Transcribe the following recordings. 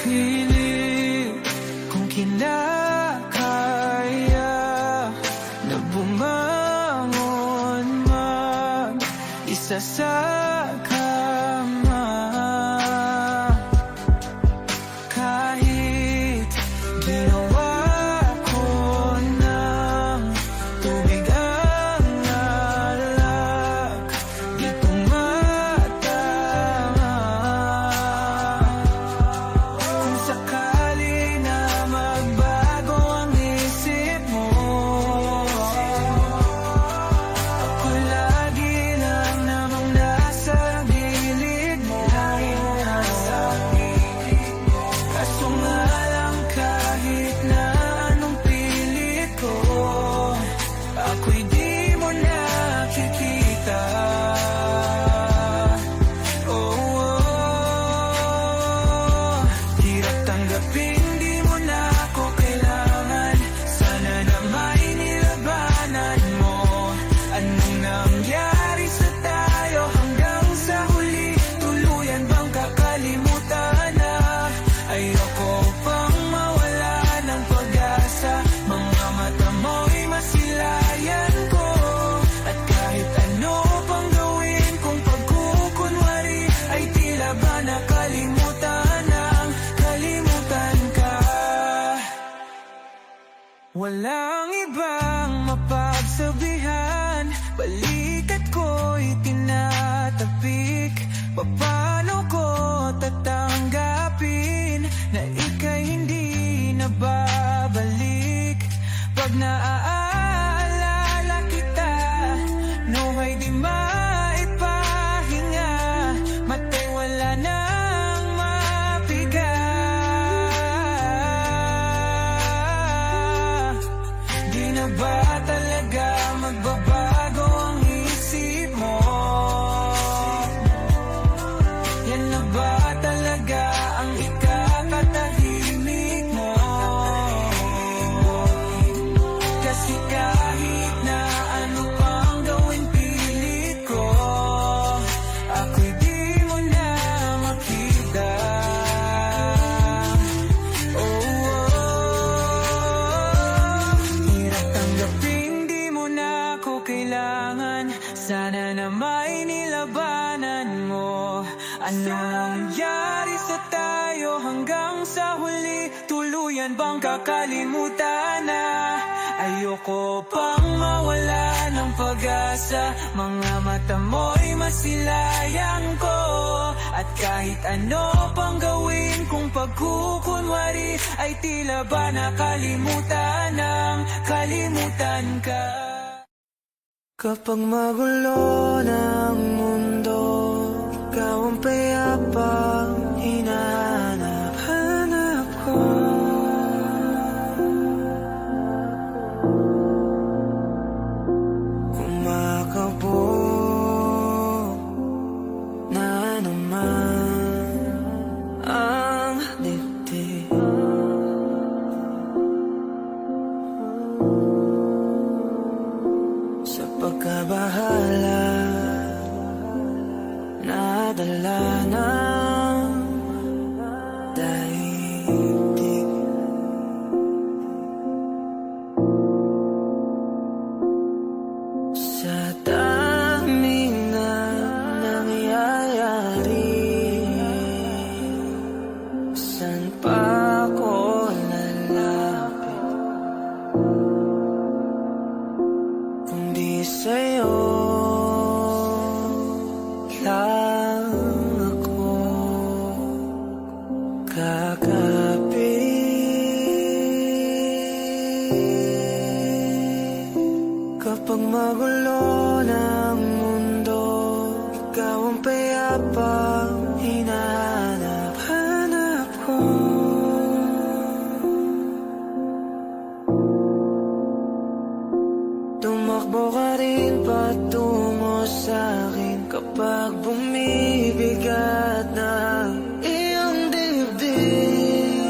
pilit kung kinakaya na bumangon mag-isa sa kama. Kahit ginawa ko ng tubig ang alak, di tumatama. Kung sakali na magbago ang isip mo, ako lagi lang namang nasa gilid mo. Kaso nga lang kahit na anong pilit ko, ako'y di mo nakikita. Hirap tanggapin di mo na ako kailangan. Sana na may nilabanan mo. Anong nangyari sa tayo hanggang sa huli? Tuluyan bang kakalimutan na? Ayoko pang mawala ng pag-asa. Mga mata mo'y masilayan ko. At kahit ano pang gawin kung pagkukunwari, ay tila ba nakalimutan ng kalimutan ka. Walang ibang mapagsabihan, balikat ko'y tinatapik. Paano ko tatanggapin na ika'y hindi na babalik? Pag naaalala kita, nawa'y di maipahinga. Mata'y wala nang mapiga. Di na ba talaga magbabago ang isip mo? Yan na ba talaga ang ikakatahimik mo? Kasi kahit na ano pang gawin pilit ko, ako'y di mo na makita. Hirap tanggapin di mo na ako kailangan. Sana na may nilabanan mo. Ano nangyari sa tayo hanggang sa huli? Tuluyan bang kakalimutan na? Ayoko pang mawala ng pag-asa. Mga mata mo'y masilayan ko. At kahit ano pang gawin kung pagkukunwari, ay tila ba nakalimutan ng kalimutan ka. Kapag magulo ng mundo, ikaw ang payapang hinahanap ko. Kumakabog na naman ang dibdib. Sa pagkabahala, nadala ng daigdig. Sa daming na nangyayari, saan pa ko lalapit kung di sa'yo lang ako kakapit. Kapag magulo ng mundo, ikaw ang payapang hinahanap ko. Tumakbo ka rin patungo sa'kin kapag bumibigat na iyong dibdib.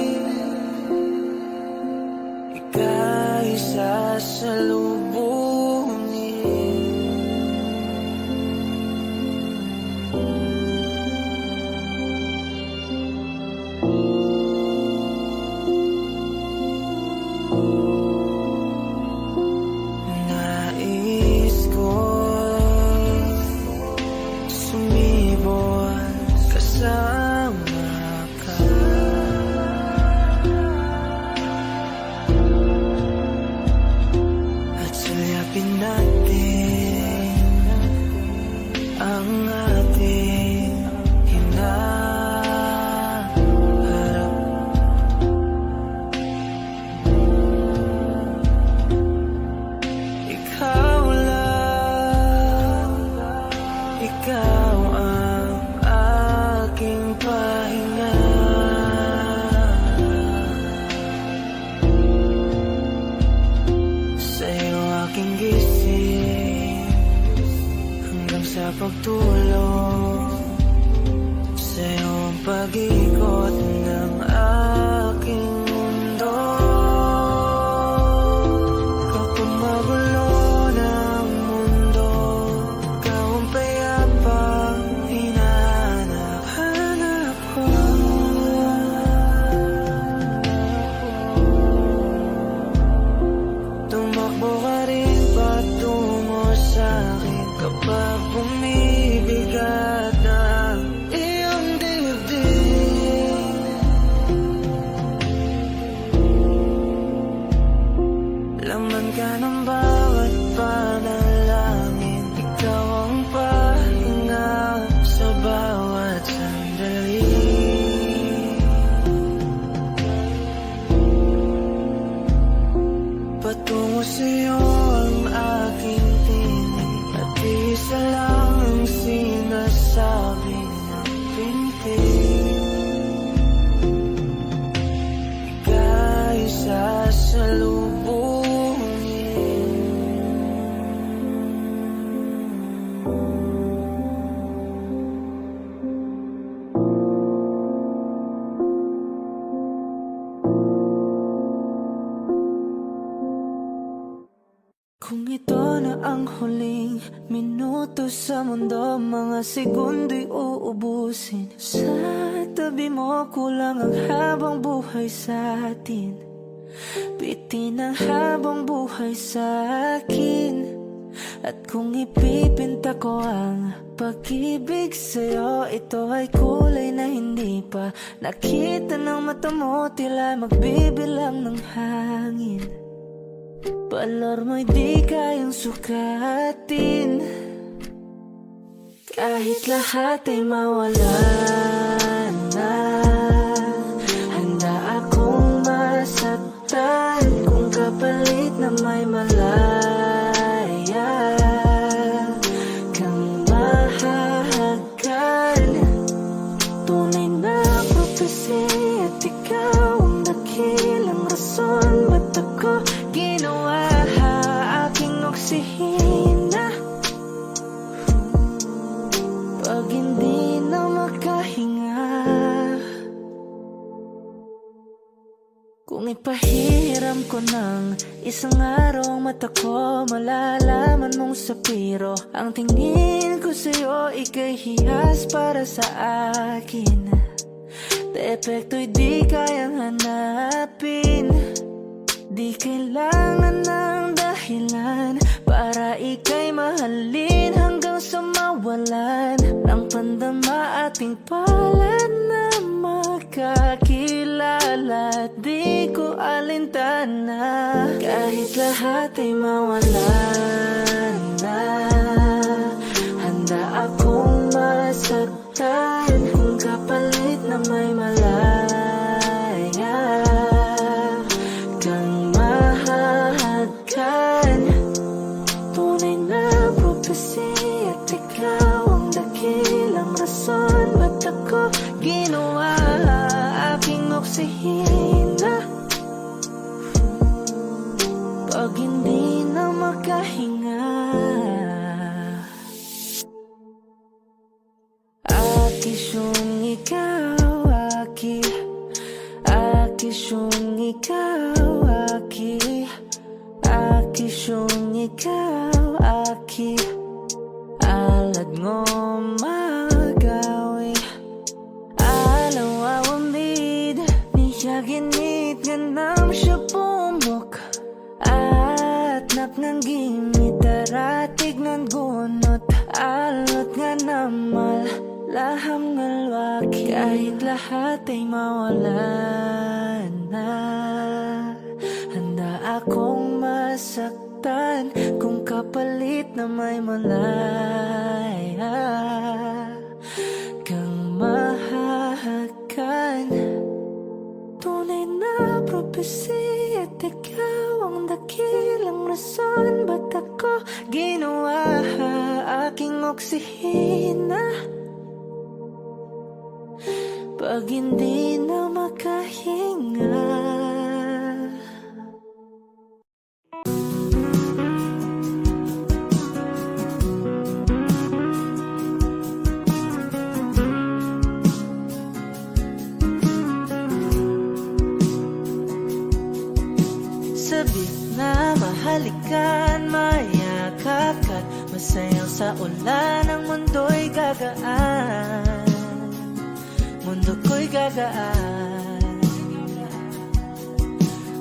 na ang huling minuto sa mundo, mga segundo'y uubusin. Sa tabi mo kulang ang habang buhay sa atin, bitin ang habang buhay sa akin. At kung ipipinta ko ang pag-ibig sa'yo, ito ay kulay na hindi pa nakita ng mata mo, tila magbibilang ng hangin. Balor mo'y di kayang sukatin, kahit lahat ay mawala na. Handa akong masaktan kung kapalit na may malaya kang mahahagkan. Tunay na prophecy at ikaw ang dakilang rason ba't ako ginawa aking oksihina. Pag hindi na makahinga, kung ipahiram ko ng isang araw ang mata ko, malalaman mong sapiro ang tingin ko sa'yo, ika'y hiyas para sa akin. Depekto'y di kayang hanapin, di kailangan ng dahilan para ika'y mahalin hanggang sa mawalan ng pandama ating palad na makakilala. Di ko alintana kahit lahat ay mawalan na. Handa akong masaktan kung kapalit na may malaya kang mahahagkan. Tunay na prophecy at ikaw ang dakilang rason ba't ako ginawa aking oksihina. Pag hindi na makahinga, akisyong ikaw, akisyong ikaw, akisyong ikaw, alad ngo magawi, alaw awamid, niya ginit nga nam siya pumok, at napnang gimit aratig ng gunot, alot nga namal laham ngalwaki. Kahit lahat ay mawala na, handa akong masaktan kung kapalit na may malaya kang mahahagkan. Tunay na prophecy at ikaw ang dakilang rason ba't ako ginawa aking oksihina. Pag hindi na makahinga, sabi na mahalikan, mayakap ka't masayang sa ulan ang mundo'y gagaan. Mundo ko'y gagaan,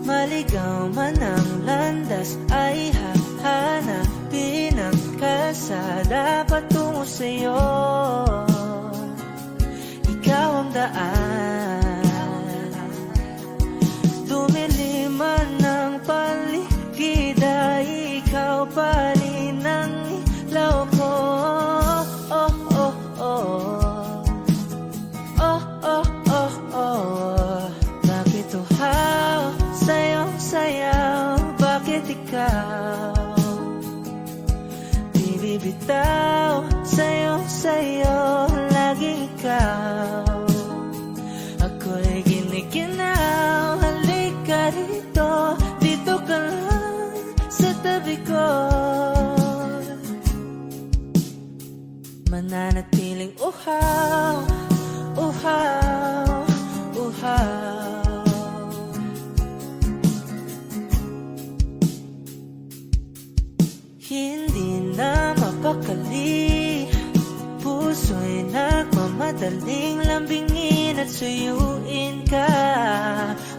maligaw man ang landas ay hahanapin ang kalsada patungo sa'yo. Ikaw ang daan, dumilim man ang paligid ay ikaw pa rin ang ilaw ko. Oh, oh, oh. Bakit uhaw, sayaw, bakit ikaw di bibitaw, sayo, lagi ikaw. Ako'y giniginaw, halika rito, dito ka lang sa tabi ko. Mananatiling uhaw, uhaw, uhaw. Here Madaling lambingin at suyuin ka.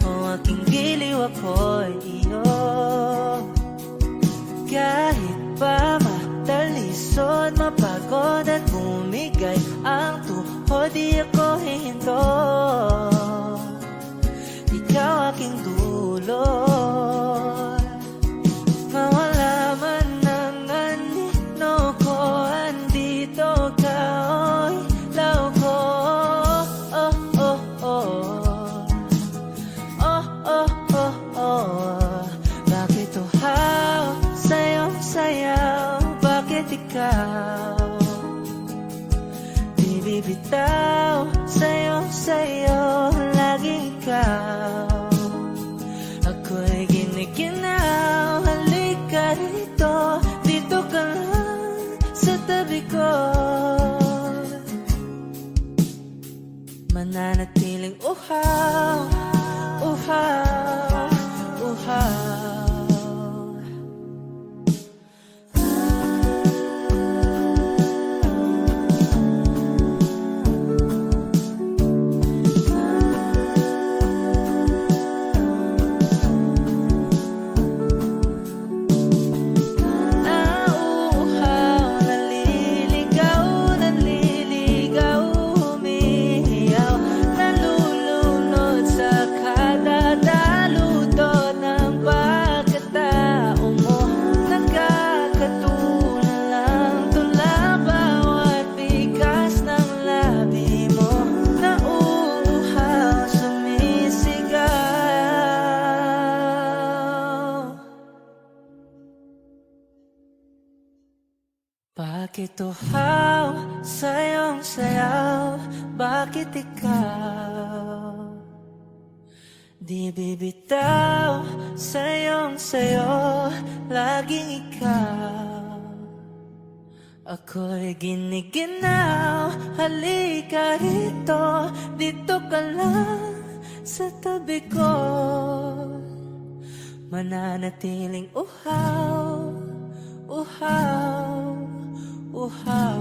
O aking giliw, ako'y iyo. Kahit pa matalisod, mapagod at bumigay ang tuhod, di ako hihinto. Ikaw aking dulot. Mawala man ang anino ko, andito ka, oy, law ko. Oh, oh, oh. Oh, oh, oh, oh. Bakit uhaw sa'yong sayaw? Bakit ikaw di bibitaw? Sa'yong sayo, laging ikaw. Ako'y ginikinaw, halika rito, dito ka lang sa tabi ko. Mananatiling uhaw, uhaw, uhaw. Bakit uhaw sa'yong sayaw? Bakit ikaw di bibitaw? Sa'yong sayo, laging ikaw. Ako'y giniginaw, halika rito, dito ka lang sa tabi ko. Mananatiling uhaw, uhaw, uhaw.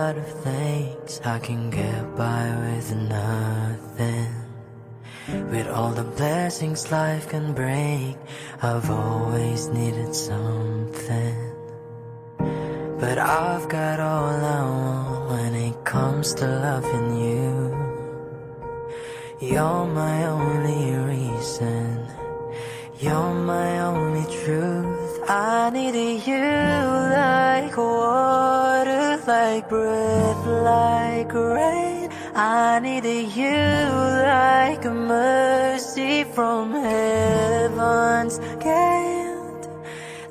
lot of things I can get by with nothing. With all the blessings life can bring, I've always needed something. But I've got all I want when it comes to loving you. You're my only reason, you're my only truth. I needed you like water, like breath, like rain. I needed you like a mercy from heaven's gate.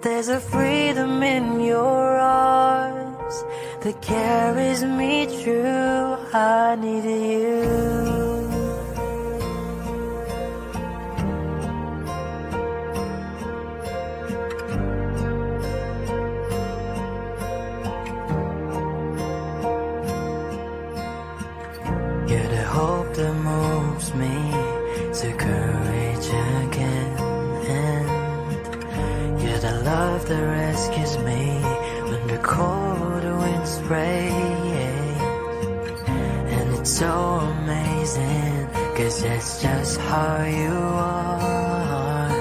There's a freedom in your arms that carries me through. I needed you. You're the hope that moves me to courage again, and you're the love that rescues me when the cold winds rain. And it's so amazing, 'cause that's just how you are.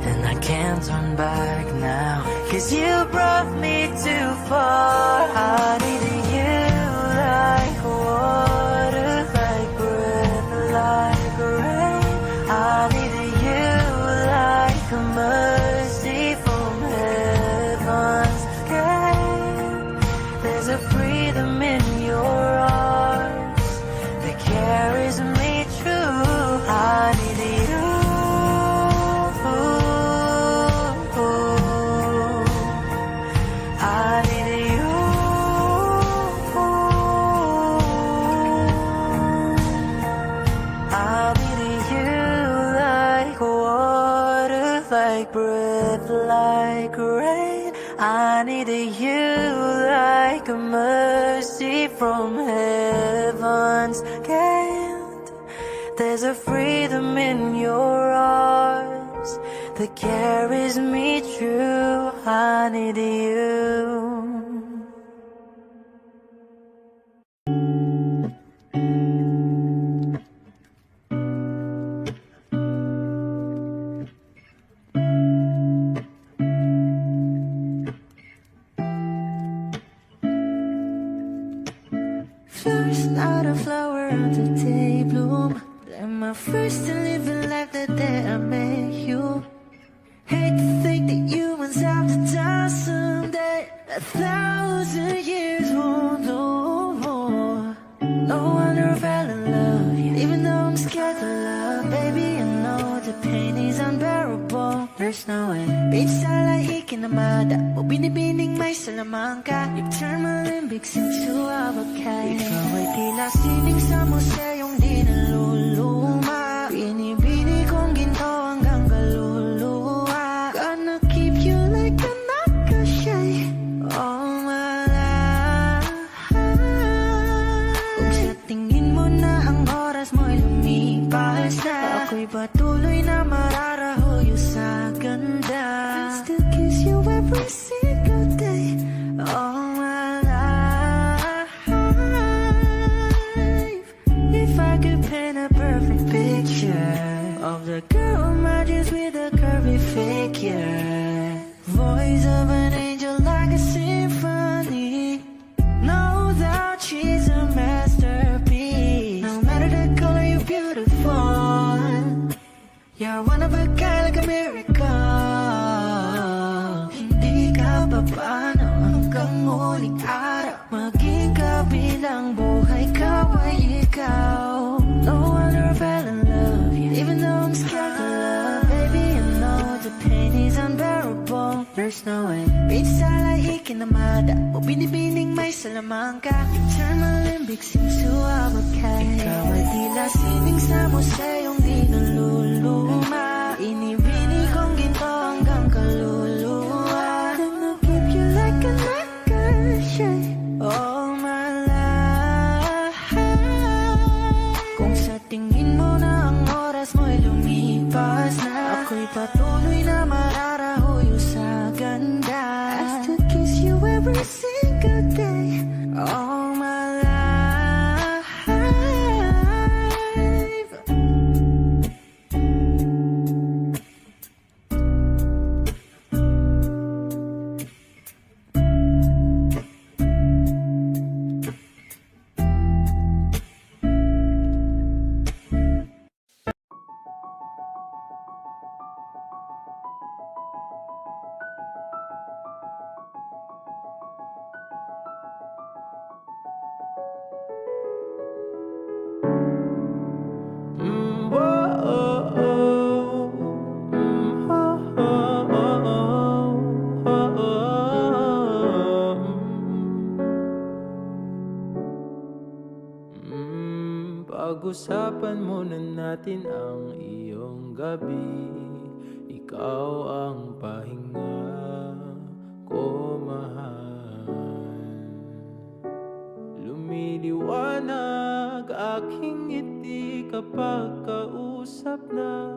And I can't turn back now, 'cause you brought me too far. I needed you like water, like breath, like rain. I needed you like a mercy from heaven's gate. There's a freedom in your arms that carries me through. I needed you. I needed you. I needed you like water, like breath, like rain. I needed you like a mercy from heaven's gate. There's a freedom in your arms that carries me through. I need you. First, not a flower on the day bloom. Then my first to live a life the day I met you. Hate to think that humans have to die someday. 1,000 years won't know more. No wonder I fell in love, even though I'm scared to love. Baby, I know the pain is unbearable. There's no way. Bitch, salahik na mada o binibining may salamangka. You turn my limbics into abakay. Ikaw ay tila sining sa museyong di naluluma. Binibini kong ginto hanggang kaluluwa. Gonna keep you like a nakashay all my life. Kung sa tingin mo na ang oras mo'y lumipas na, ako'y patuloy na mararahuyo sa ganda. I'll still kiss you every single day all my life. If I could paint a perfect picture of the girl in my dreams with a curvy figure, voice of an angel like a symphony, no doubt she's a masterpiece. No matter the color, you're beautiful. You're one of a kind, like a miracle. Hindi ka pa paano hanggang muling araw. Maging kabilang buhay ka ay ikaw. No wonder I fell in love, even though I'm scared to love. Baby, I know the pain is unbearable. There's no way. Bitch, salahikin na mada o binibining may salamangka. You turn my limbics into abakay. Ikaw ay tila sining sa museyong di naluluma. Inibini kong ginto hanggang kaluluwa. Gonna keep you like a nakashay all my life. Kung sa tingin mo na ang oras mo'y lumipas na, ako'y patuloy na mararahuyo sa ganda. I still kiss you every single day all Pag-usapan muna natin ang iyong gabi. Ikaw ang pahinga ko, mahal. Lumiliwanag aking ngiti kapag kausap na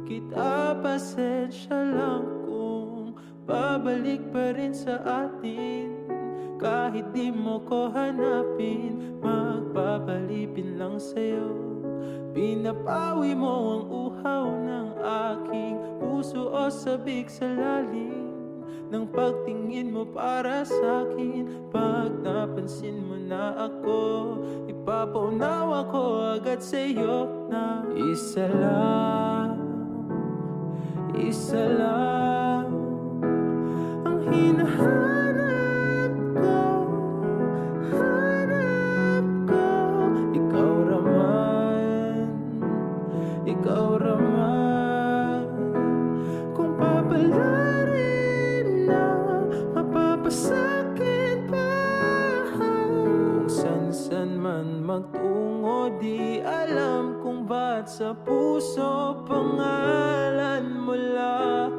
kita. Pasensya lang kung babalik pa rin sa atin. Kahit di mo ko hanapin, magpapalipin lang sa'yo. Pinapawi mo ang uhaw ng aking puso o sabik sa lalim ng pagtingin mo para sa'kin. Pag napansin mo na ako, ipapaunawa ko agad sa'yo na isa lang ang hinahanap ko, hanap ko. Ikaw raman, kung papalarin na mapapasakit pa. Kung san-san man magtungo, di alam kung ba't sa puso pangalan mo lang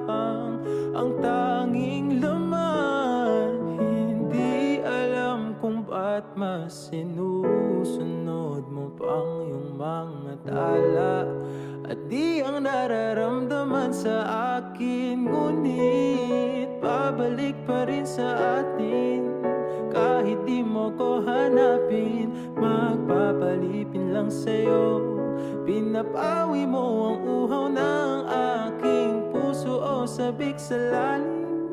ang tanging laman. Hindi alam kung ba't mas sinusunod mo pang yung mga tala at di ang nararamdaman sa akin. Ngunit pabalik pa rin sa atin. Kahit di mo ko hanapin, magpapalipin lang sa'yo. Pinapawi mo ang uhaw ng aking puso o sabik sa lalim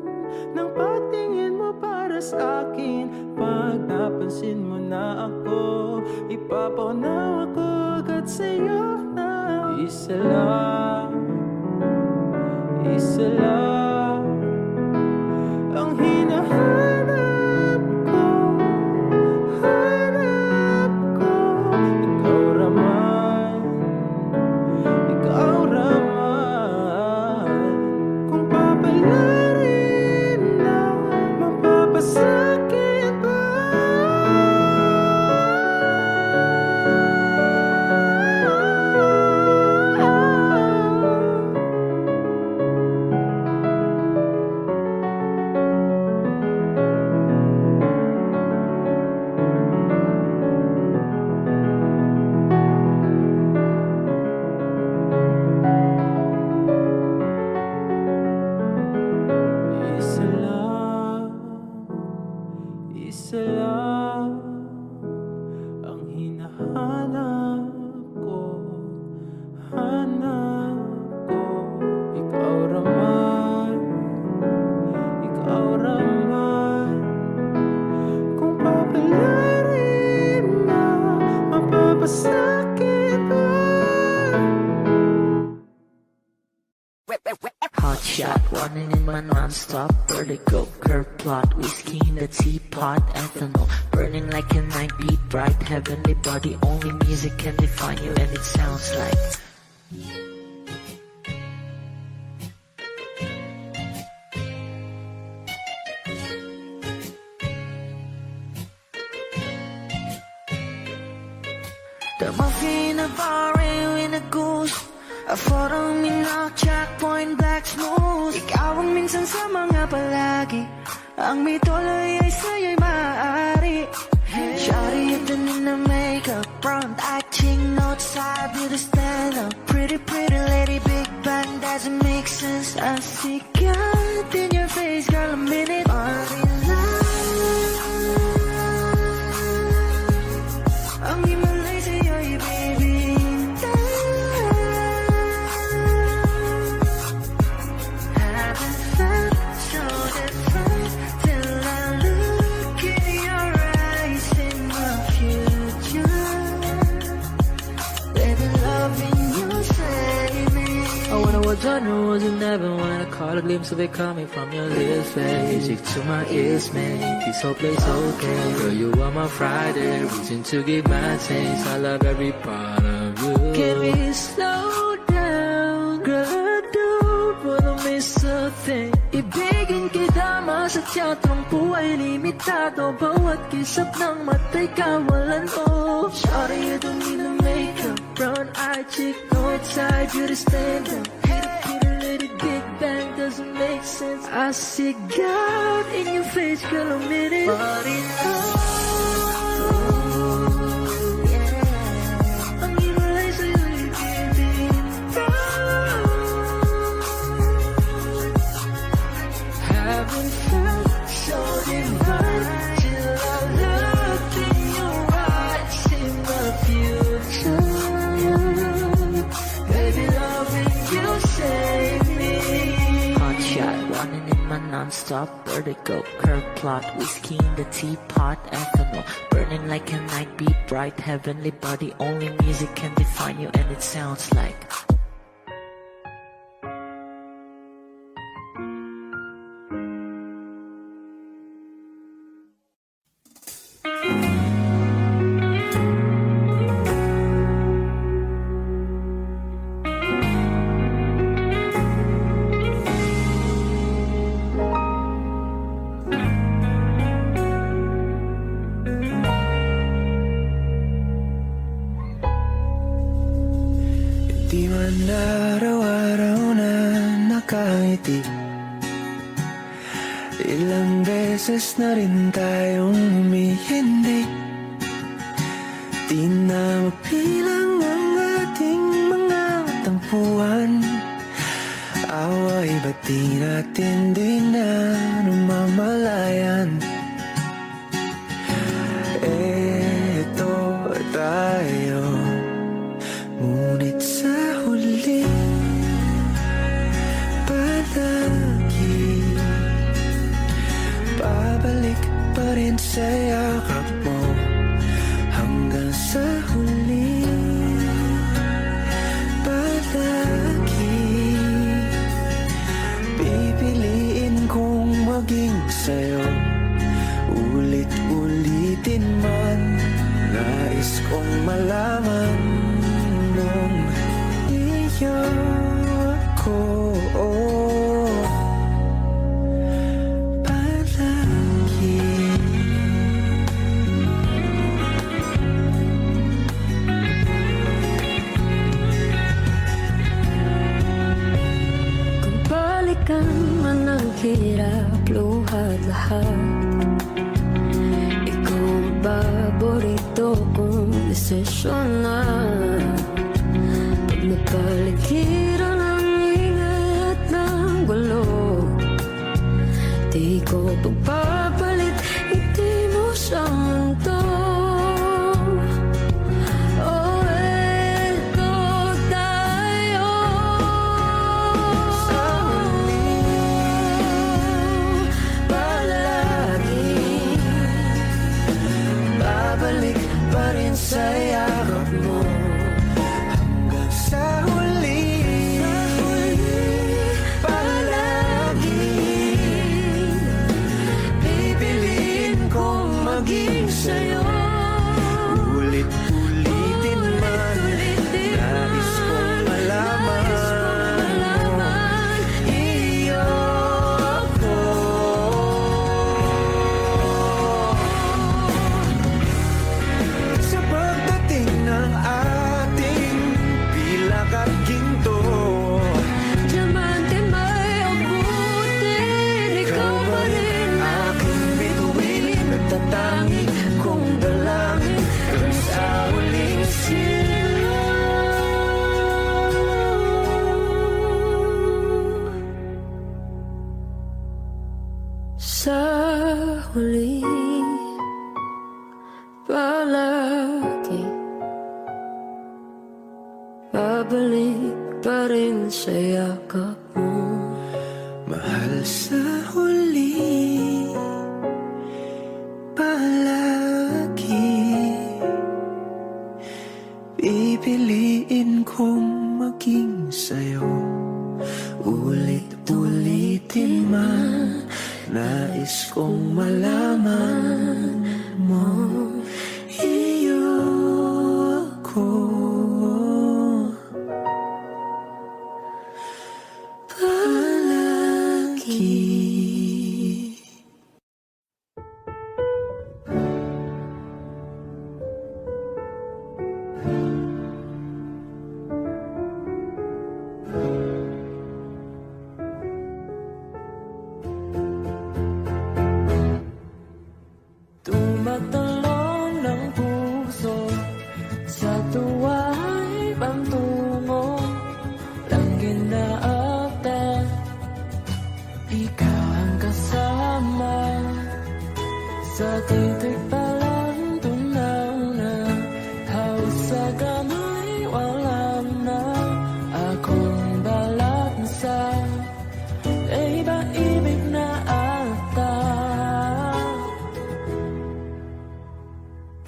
ng pagtingin mo para sa akin. Pag napansin mo na ako, ipapaunawa ko agad sa'yo na isa lang ang hinahanap ko, hanap ko. Ikaw raman, kung papalarin na mapapasakit pa. Isa lang ang hinahanap ko, hanap ko. Ikaw raman, kung papalarin na mapapasakit pa. Hot shot, running in my non-stop vertigo. Curve plot, whiskey in the teapot, ethanol burning like a 9-beat bright heavenly body. Only music can define you, and it sounds like the muffin, a bar, in a goose. A photo minok, checkpoint, black smooth. Ikaw ang minsan sa mga palagi. Ang may tuloy ay sa'yo'y maaari. Shawty, you done in the makeup, front acting, notes, I do the stand up. Pretty lady, big bang, doesn't make sense. I see God in your face, girl, a minute. Ang himalay sa'yo'y baby. Tunnels and never when I caught a glimpse of it coming from your lips, babe. Music to my ears, make this whole place okay. Girl, you are my Friday, reason to give my taste. I love every part of you. Can we slow down? Girl, I don't wanna miss a thing. Ibigin kita mas sa teatrong buhay limitado, bawat kisap ng mata'y kawalan mo. Sorry, you don't need no makeup, brown-eyed chick, no it's hard you to stand up. Hit a little big bang, doesn't make sense. I see God in your face, girl, a minute. But enough. Non-stop vertigo, curve plot, whiskey in the teapot, ethanol, burning like a night, beat bright, heavenly body, only music can define you and it sounds like Di man araw-araw na nakangiti. Ilang beses na rin tayong humihindi. Di na mapilang ang ating mga tampuhan. Away ba't di natin di na namamalayan? Eto tayo, ngunit sa huli palagi babalik pa rin sa yakap mo. Hanggang sa huli palagi pipiliin kong maging sa'yo. Ulit-ulitin man, nais kong malaman mong iyo ko palagi. Kung balikan man ang hirap, luhat lahat, ikaw ang paborito kong desisyon na. Pag napaligiran ang ingay at ng gulo, di ko pagpapalit ngiti mo sa mundo. Oh, eto tayo Sa huli palagi, babalik pa rin sa yakap mo. Hanggang sa huli palagi pipiliin kong maging sa'yo. Ulit-ulitin man, nais kong malaman iyo ko. Sa pagdating ng ating pilak at ginto, diamante may abutin, ikaw pa rin aking bituin, nagtatangi kong dalangin hanggang sa huling sa huli palagi, babalik pa rin sa yakap mo. mahal. Sa huli palagi pipiliin kong maging sa'yo. Ulit-ulitin man, nais kong malaman mo iyo ko palagi.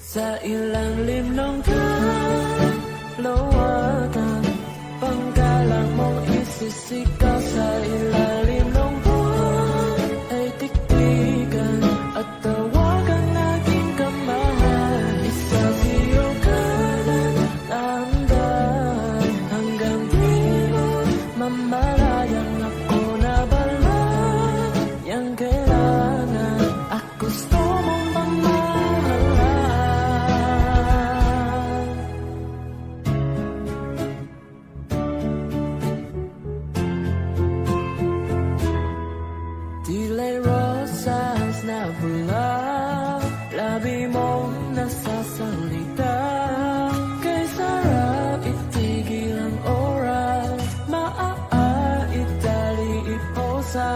Sa ilalim ng kalawakan, panggalang mong isisigaw. Sa ilalim ng buwan ay tiktikan at tawagan aking kamahal. Isasayaw ka ng dahan-dahan hanggang di mo mamalayang ako na bala. Yang kailangan at gusto mong mamahalan. Tila'y rosas na bula, labi mong nasasalita. Kay sarap itigil ang oras, maaitali iposa.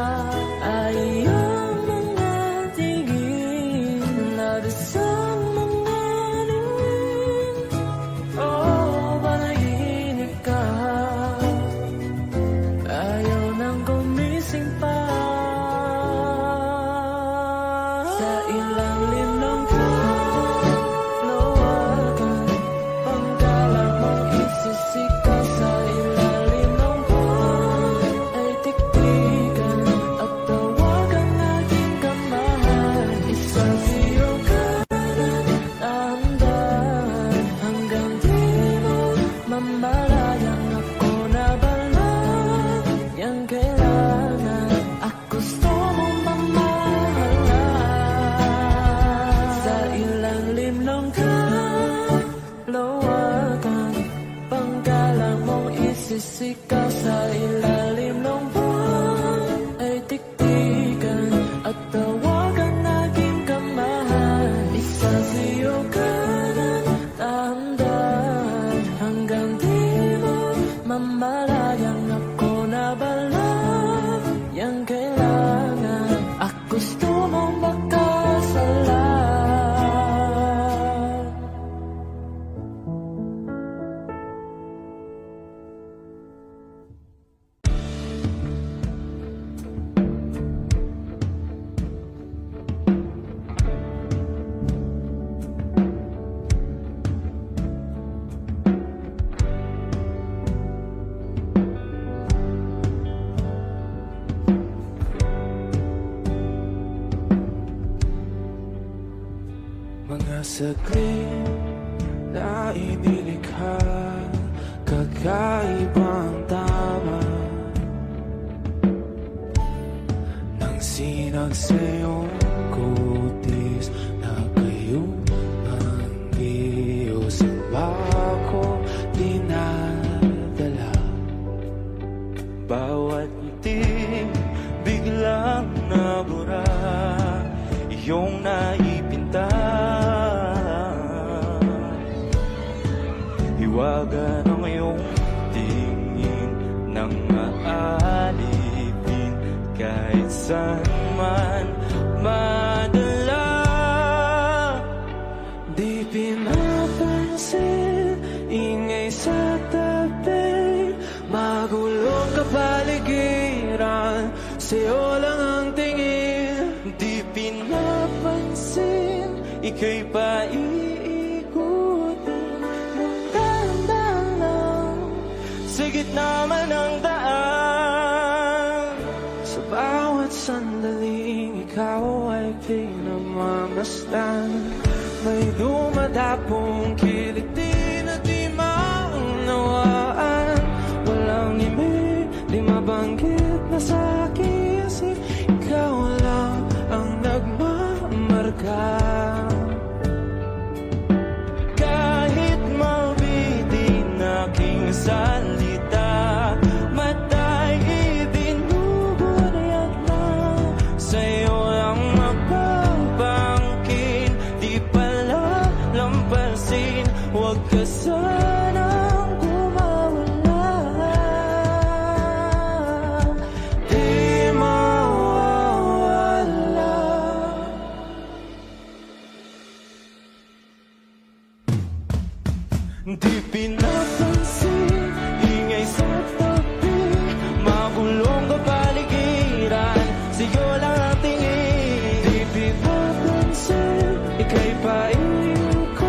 Ayang mga tingin, labis ang mga ningin. Oh, panaginip ka, ayaw nang gumising pa. Sa ilalim ng kalawakan, panggalang mong isisigaw. Sa ilalim ng buwan ay tiktikan at tawagan aking kamahal. Isasayaw ka ng dahan-dahan hanggang di mo mamalayang ako na bala. Yang kailangan at gusto mong mamahalan. Sa ilalim ng kalawakan, panggalang mong isisigaw. Sa ilalim ng buwan ay tiktikan at tawagan aking kamahal. Isasayaw ka ng dahan-dahan hanggang di mo mamalayang ako na bala. Yang kailangan at gusto mong makasalan. Mga saglit na inilikha, kakaibang tama nang sinag sa iyong kutis na kayo ang Diyos ang bako dinadala. Bawat ngiti biglang nabura, iyong naipinta. Hiwaga ng iyong tingin nang maalipin kahit saan man madala. Di pinapansin, ingay sa tabi, magulong kapaligiran, sa'yo lang ang tingin. Di pinapansin, ika'y paiikutin ng dahan-dahan lang sa gitna man ng daan. Sa bawat sandaling ikaw ay pinagmamasdan, may dumadapong kiliti na di maunawaan. Walang imig, di mabanggit na sa aking isip, ikaw lang ang nagmamarka. Kahit mabitin aking salita, matay ibinubunayag na, sa'yo lang magbabangkin. Di pala lampasin, huwag ka sanang kumawala. Di mawawala. Di pinapansin, ingay sa tabi, magulong kapaligiran, sa'yo lang ang tingin. Di pinapansin, ika'y paingin ko.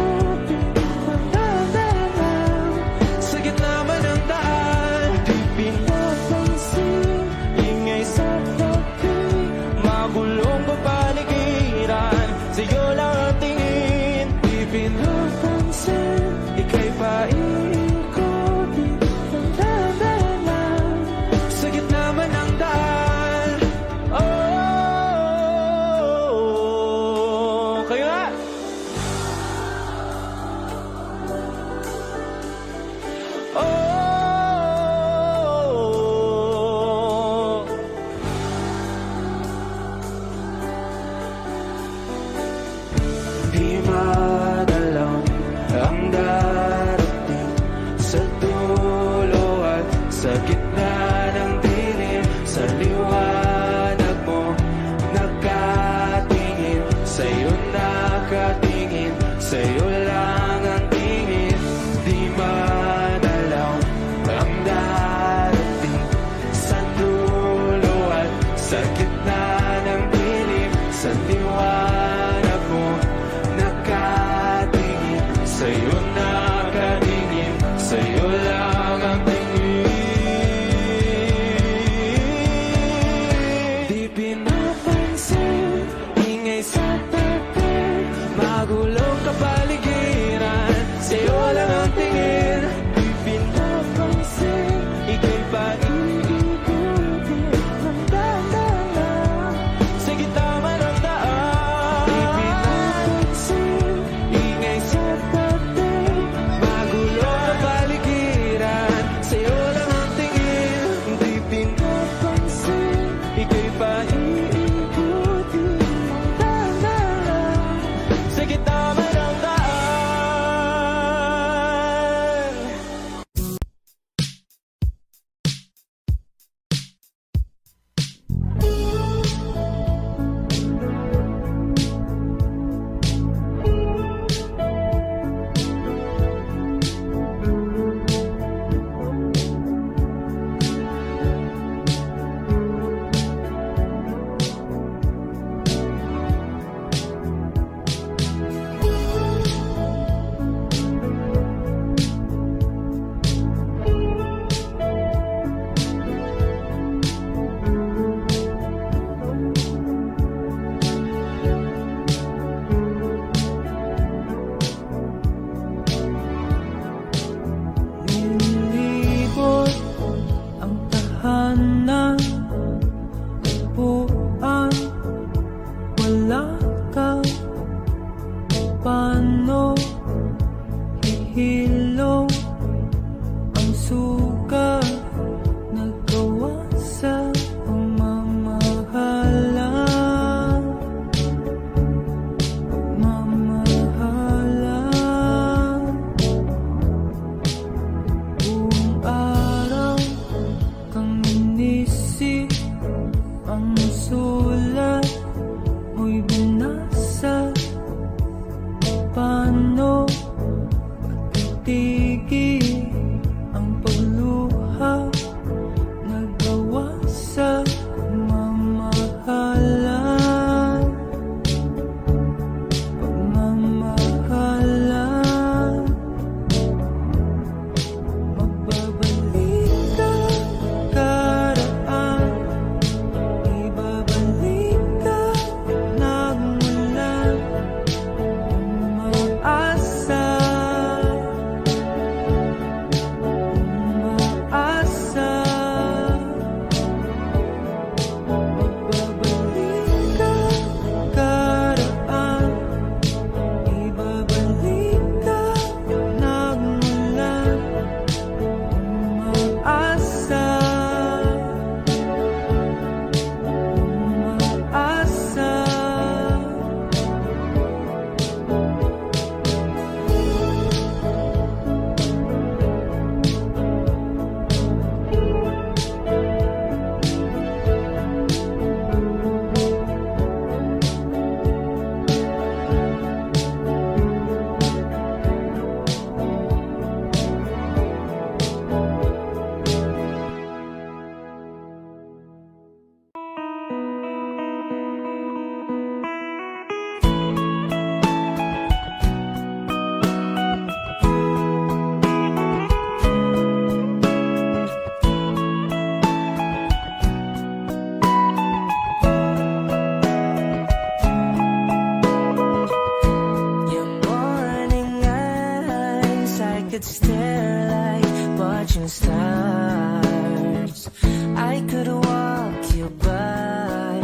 could stare like watching stars. I could walk you by,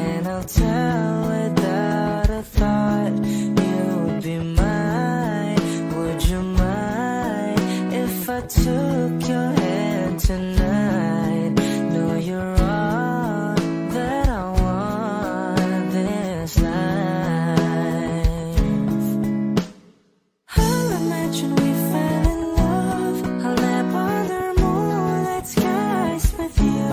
and I'll tell without a thought you would be mine. Would you mind if I took your hand tonight? No, you're all that I want this life. I'll imagine we fell in love. I'll nap under moonlit skies with you.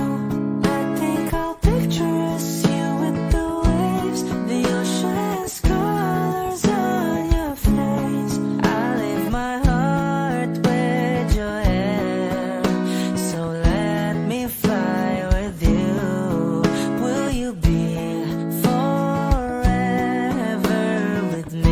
I think I'll picture us, you with the waves, the ocean's colors on your face. I leave my heart with your hair, so let me fly with you. Will you be forever with me?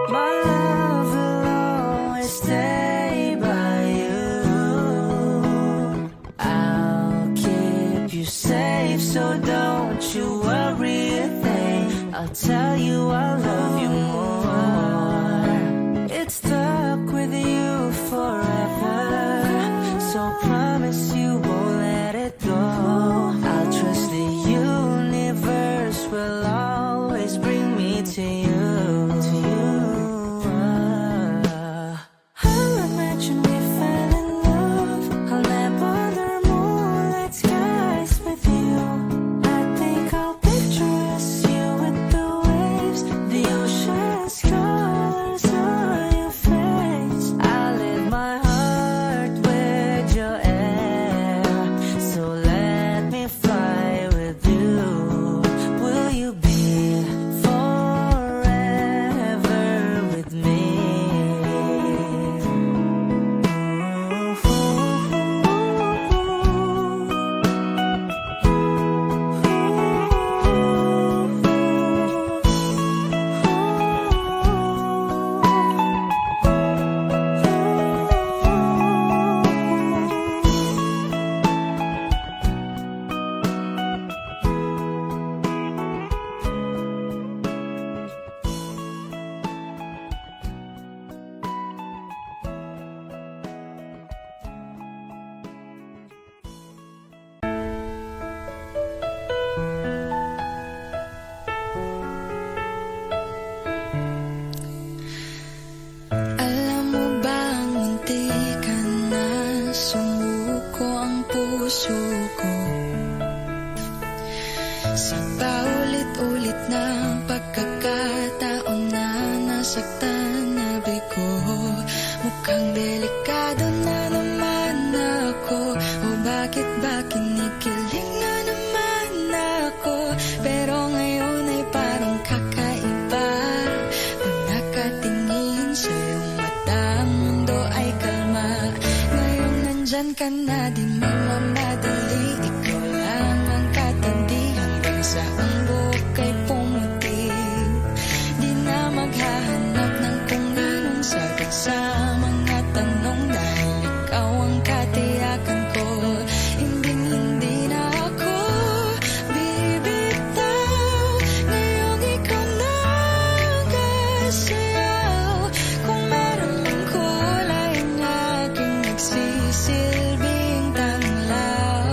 My love will always stay by you. I'll keep you safe, so don't you worry a thing. I'll tell you I love you more. It's stuck with you forever, so promise you won't let it go. I'll trust the universe will always bring me to you. I'll imagine we fell in love. I'll nap under moonlit skies with you. I think I'll picture us, you with the waves, the ocean's colors on your face. I leave my heart with your air, so let me fly with you. Will you be forever with me? Alam mo bang munti ka na sumuko ang puso ko? Sa paulit-ulit na pagkakataon na nasaktan na bigo, mukhang delikado na naman ako. O bakit ba kinikilig na naman ako? Pero ngayon ay parang kakaiba. Pag nakatingin sa iyong mata, ang mundo ay kalma. Ngayon nandyan ka na, di mamamadali. Ikaw lang ang katabi hanggang sa ang buhok ay pumuti. Di na maghahanap ng kung anong sagot sa mga tanong, dahil ikaw ang katiyakan ko. Hindi na ako bibitaw. Ngayong ikaw na ang kasayaw. Kung meron mang kulay ang aking nagsisilbing tanglaw,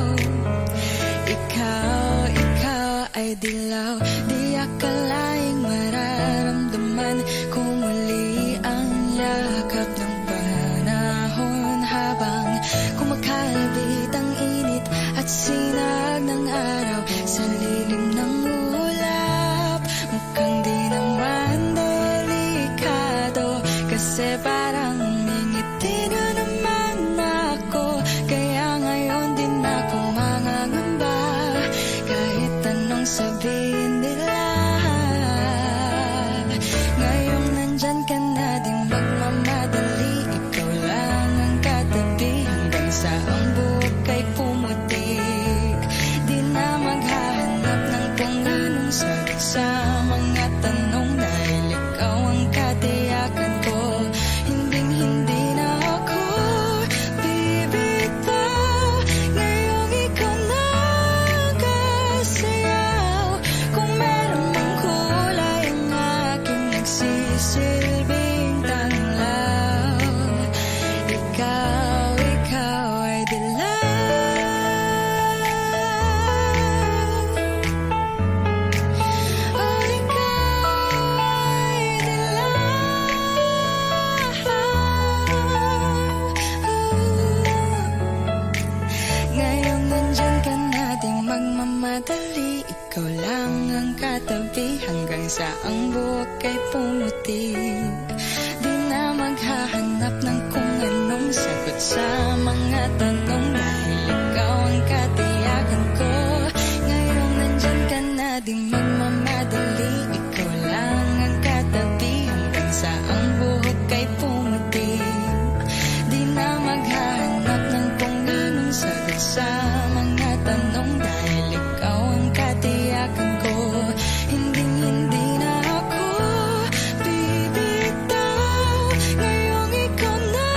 ikaw ay dilaw. Di akalaing mararamdaman ko muli ang yakap ng panahon, habang kumakalabit ang init at sinag ng araw sa lilim ng ulap. Mukhang di naman delikado, kasi parang ngingiti na naman ako. Kaya ngayon din ako mangangamba, kahit anong sabihin nila. Ngayong nandyan ka na, di magmamadali. Ikaw lang ang katabi hanggang sa ang buhok ay pumutik. Di na maghahanap ng kung anong sagot sa mga tanong, dahil ikaw hanggang sa ang buhok ay pumuti. Di na maghahanap ng kung anong sagot sa mga tanong dahil ikaw ang katiyakan ko. Ngayong nandyan ka na, di magmamadali, ikaw lang ang katabi hanggang sa ang buhok ay pumuti. Di na maghahanap ng kung anong sagot sa mga tanong dahil ikaw ang katiyakan ko. Hindi na ako bibitaw, ngayong ikaw na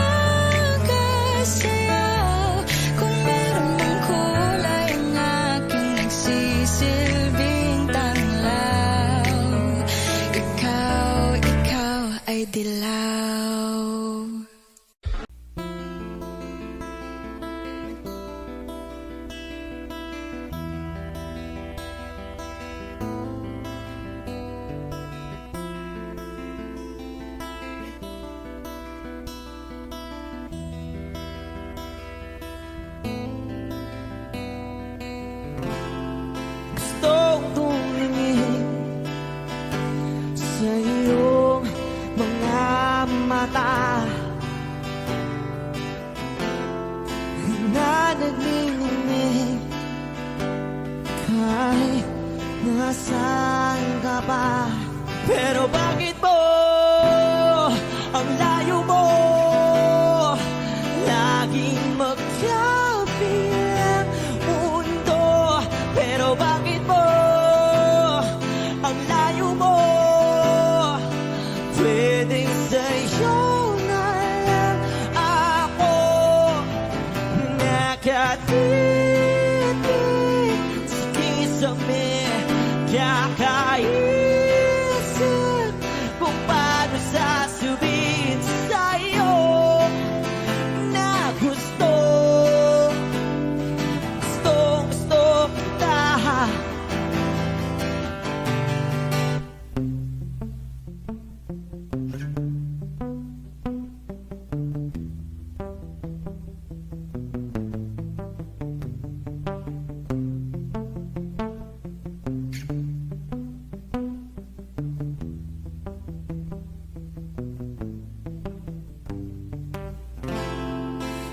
kasayaw. Kung meron mang kulay ang aking nagsisilbing tanglaw, ikaw ay dilaw. Gustong tumingin sa iyong mga mata na nagniningning kahit nasaan ka pa. Pero bakit mo ang layo mo laging magkabilang mundo? Pero bakit mo ang layo mo? Pwedeng sa'yo na lang ako nakatitig sa kisame. Kakaisip kung paano sasabihin sa'yo na gustong kita.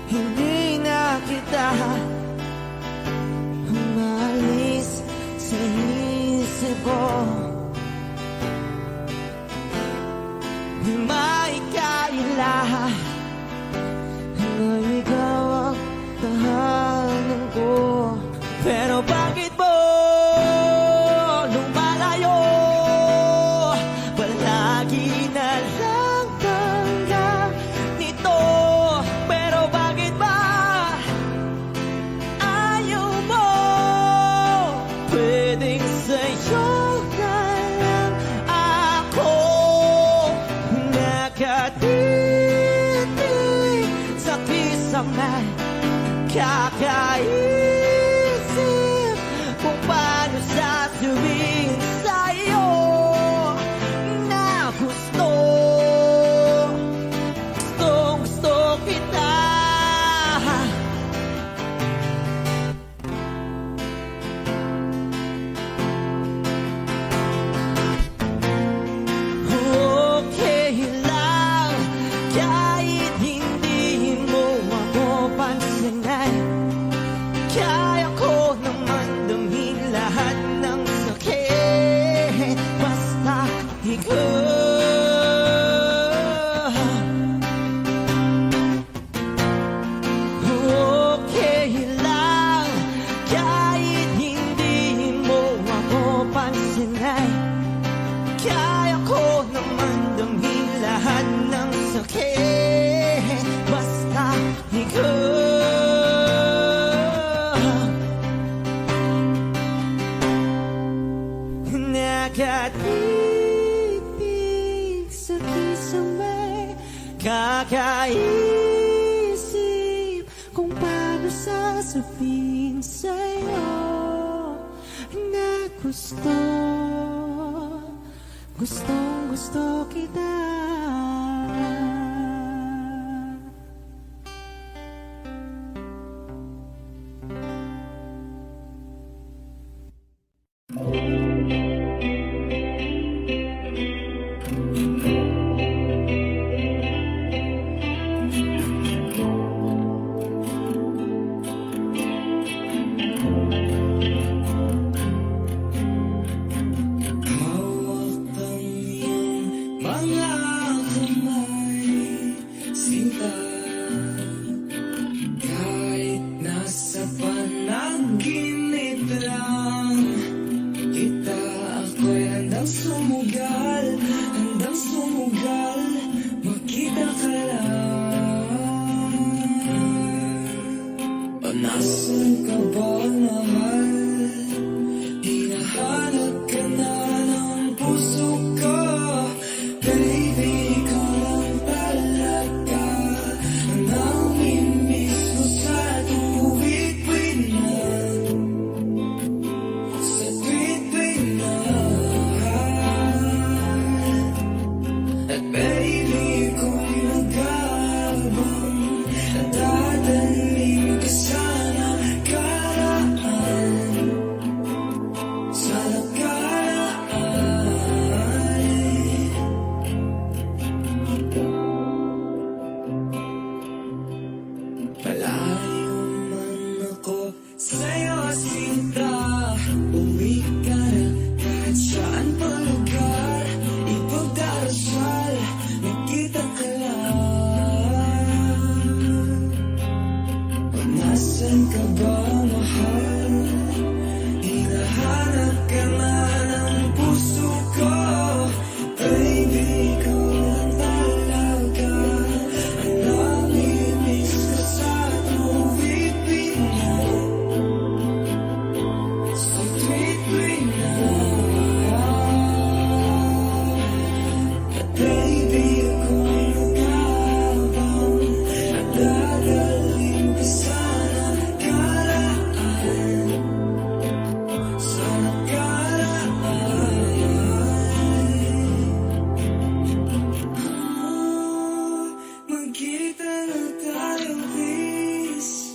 Hindi na kita umalis sa isip ko. May kaila na ikaw ang tahanan ko. Pero bakit mo lumalayo? Palagi na lang tanggap nito. Pero bakit ba ayaw mo? Pwedeng sa'yo na lang ako nakatitig sa kisame. Kakaisip kung paano sasabihin sa'yo na gustong kita. Okay lang kahit hindi mo ako pansinin. Kaya ko naman damhin lahat ng sakit basta ikaw. Okay lang kahit hindi mo ako pansinin. Kaya ko naman damhin lahat ng sakit basta ikaw. Nakatitig sa kisame. Kakaisip kung paano sasabihin sa'yo na gustong kita. mahal, handang sumugal, makita ka lang. O nasan ka ba, mahal? Hinahanap ka na ng puso ko. Baby, ikaw lang talaga ang namimiss ko sa tuwid-tuwid na, sa tuwid-tuwid na. At baby, ako'y nag-aabang at dadaling ka sa nakaraan, sa nakaraan. Malayo man ako sa'yo, sinta, uwi ka na kahit saan pa lugar. Ipagdarasal, magkita ka lang. O nasan ka ba, mahal? Hinahanap ka na ng puso ko. Baby, ikaw lang talaga ang namimiss ko sa tuwid-tuwid na, sa tuwid-tuwid na. At baby, ako'y nag-aabang at dadaling ka sa nakaraan, sa nakaraan. Magkita na tayo, please.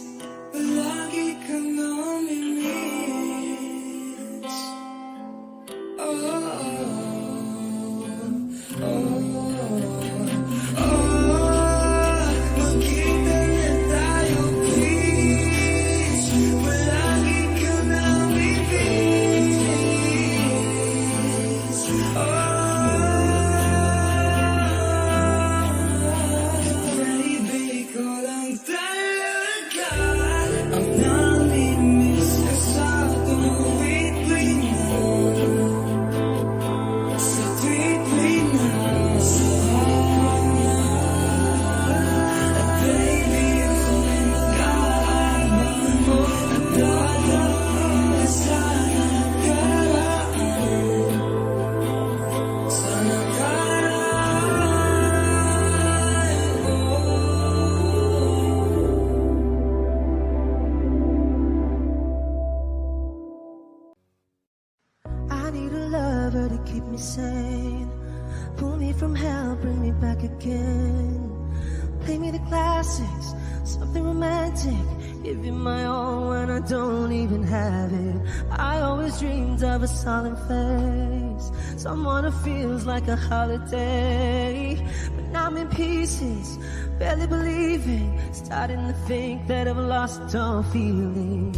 Palagi kang namimiss. Oh, oh, oh, oh. Magkita na tayo, please. Palagi kang namimiss. Baby, ikaw lang talaga ang namimiss ko sa tuwid-tuwid na, sa tuwid-tuwid na. At baby, ako'y nag-aabang at dadaling ka sa nakaraan, sa nakaraan. I need a lover to keep me sane. Pull me from hell, bring me back again. Play me the classics, something romantic. Give you my all when I don't even have it. I always dreamed of a solemn face, someone who feels like a holiday. But now I'm in pieces, barely believing, starting to think that I've lost all feeling.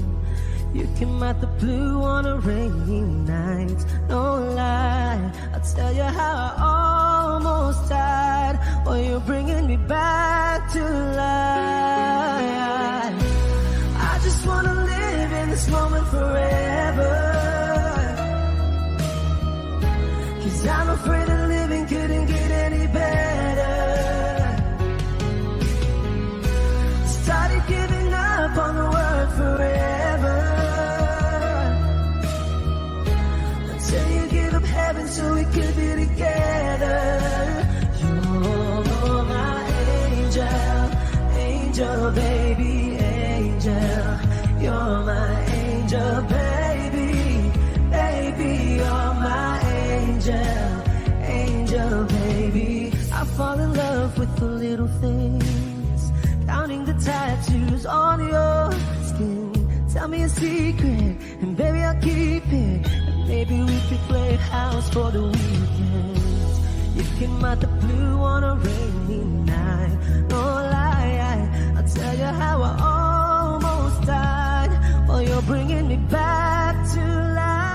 You came out the blue on a rainy night, no lie. I'll tell you how I almost died. Oh, you're bringing me back to life. I just wanna live in this moment forever, 'cause I'm afraid that living couldn't get any better. Started giving up on the word forever, until you give up heaven so we could be together. You're my angel, angel, baby, angel. You're my angel, baby, baby. You're my angel, angel, baby. I fall in love with the little things, counting the tattoos on your skin. Tell me a secret, and baby I'll keep it. And maybe we could play house for the weekend. You came out the blue on a rainy night, no lie. I'll tell you how I almost died. Oh, you're bringing me back to life.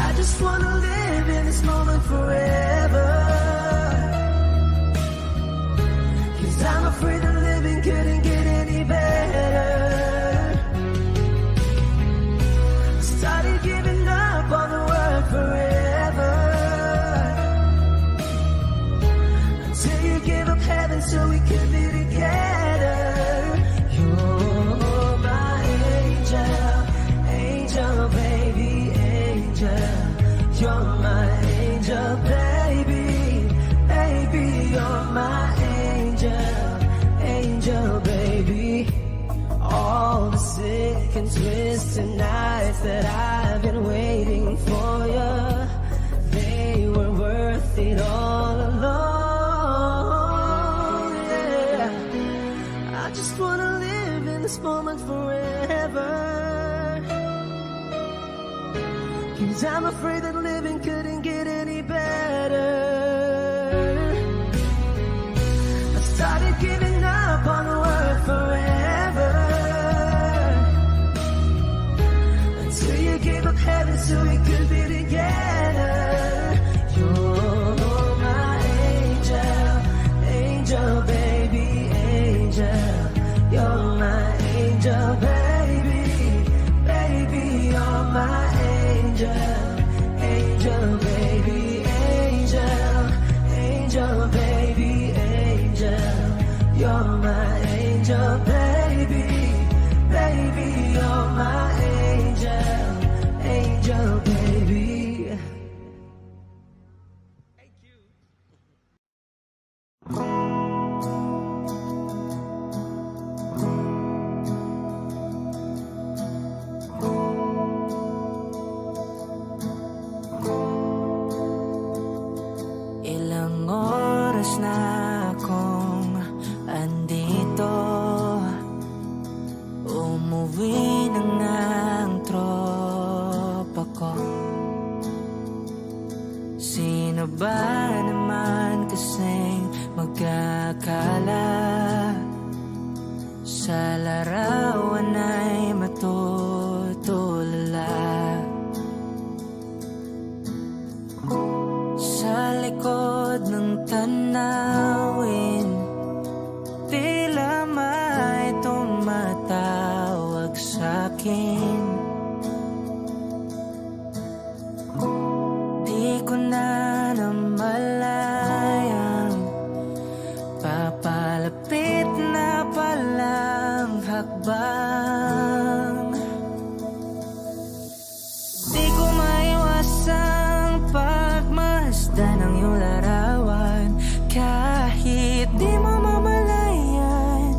I just wanna live in this moment forever, 'cause I'm afraid that living couldn't get any better. Started giving up on the word forever, my angel, baby. Baby, you're my angel, angel, baby. All the sick and twisted nights that I've been waiting for you, they were worth it all along. Yeah, I just wanna live in this moment forever, 'cause I'm afraid that living couldn't get any better. I started giving up on the word forever, until you gave up heaven so we could be together. You're my angel, angel, baby, angel. You're my angel, baby, baby, you're my angel, angel, baby, angel, angel, baby, angel. You're my angel, baby, baby, you're my angel, angel, baby. Ilang oras na akong andito, umuwi na nga ang tropa ko. Sino ba naman kasing magkakala sa larawan ay matutulala? Sa likod ng tanawin, tila may tumatawag sa'kin. Di ko na namalayang papalapit na palang hakbang. Di ko maiwasang pagmasdan ng iyong larawan, kahit di mo mamalayan.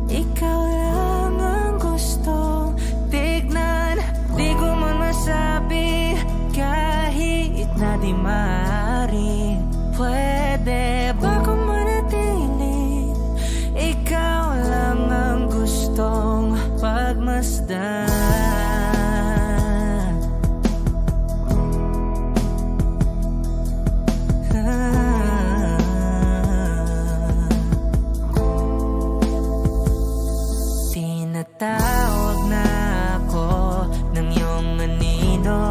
Ikaw lang ang gustong tignan, di ko man masabi kahit na di maaari. Pwede ba kung manatili? Ikaw lang ang gustong pagmasdan. Tinatawag na ako ng iyong anino,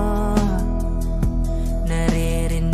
naririnig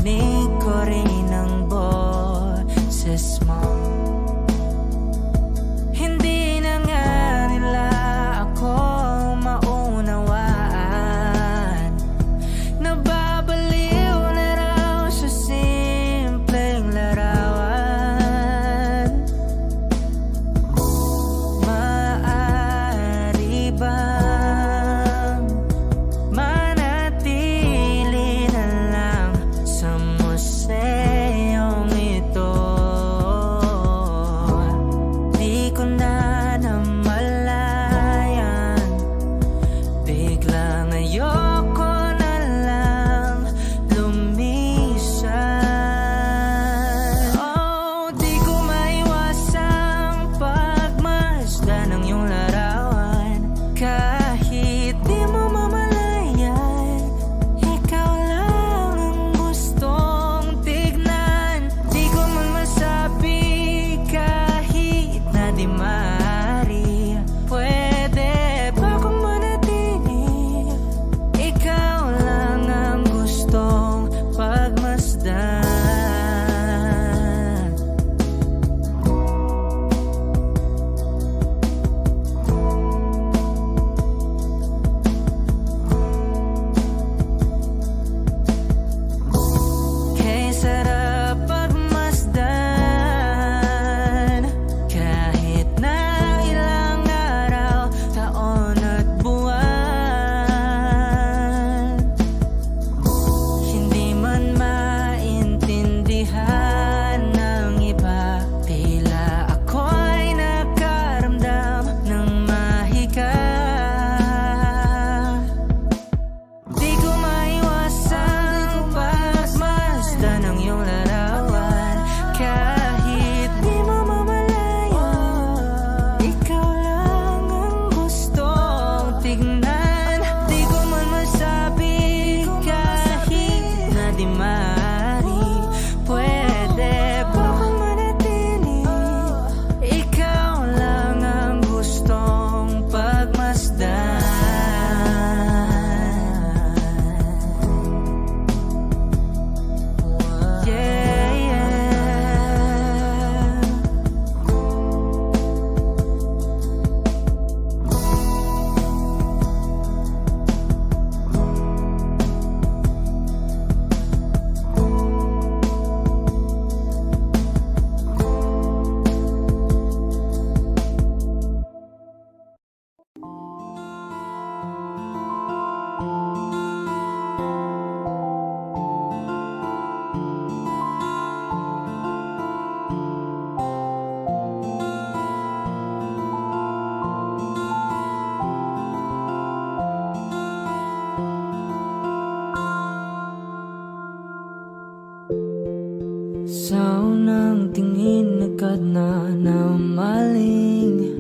Sa unang tingin agad na namaling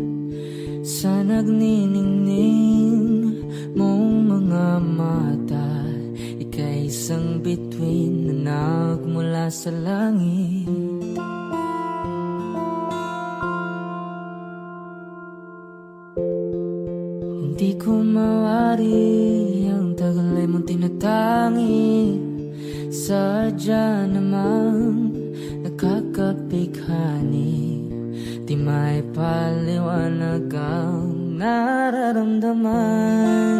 sa nagniningning mong mga mata. Ika'y isang bituin na nagmula sa langit. Hindi ko mawari ang tagal ay mong tinatangi. Sadya namang nakakapighani. Di may paliwanag ang nararamdaman.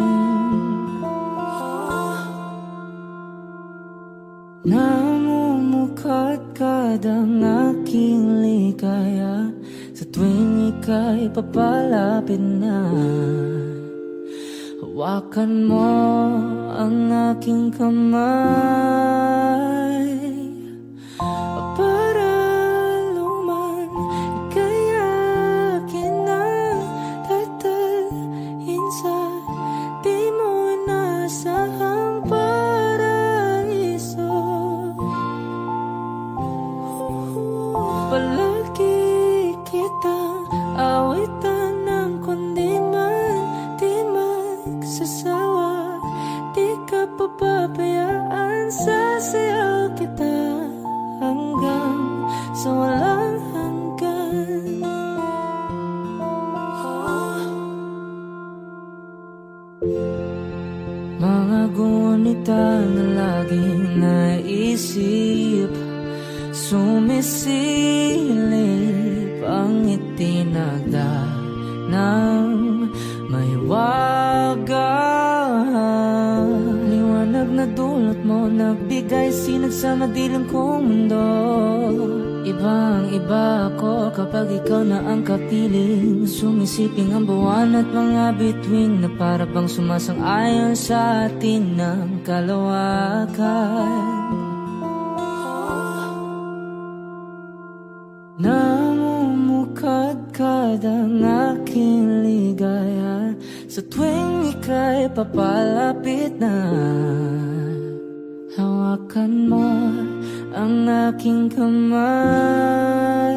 Namumukadkad ang aking ligaya sa tuwing ika'y papalapit na. Hawakan mo ang aking kamay para luman ika'y akin ang tatalhin sa di mo inasahang paraiso. Palagi kitang awitan ng kundi man di magsasawa. Di ka papabayaan, sasayaw kita hanggang sa walang hanggan. Mga gunita na laging naisip, sumisilip ang itinagda ng may wagang liwanag na dulot mo, nagbigay sinag sa madilim kong mundo. Ibang iba ako kapag ikaw na ang kapiling, sumisiping ang buwan at mga bituin na para bang sumasang-ayon sa atin ng kalawakan. Namumukadkad ang aking ligaya sa tuwing ika'y papalapit na. Hawakan mo ang aking kamay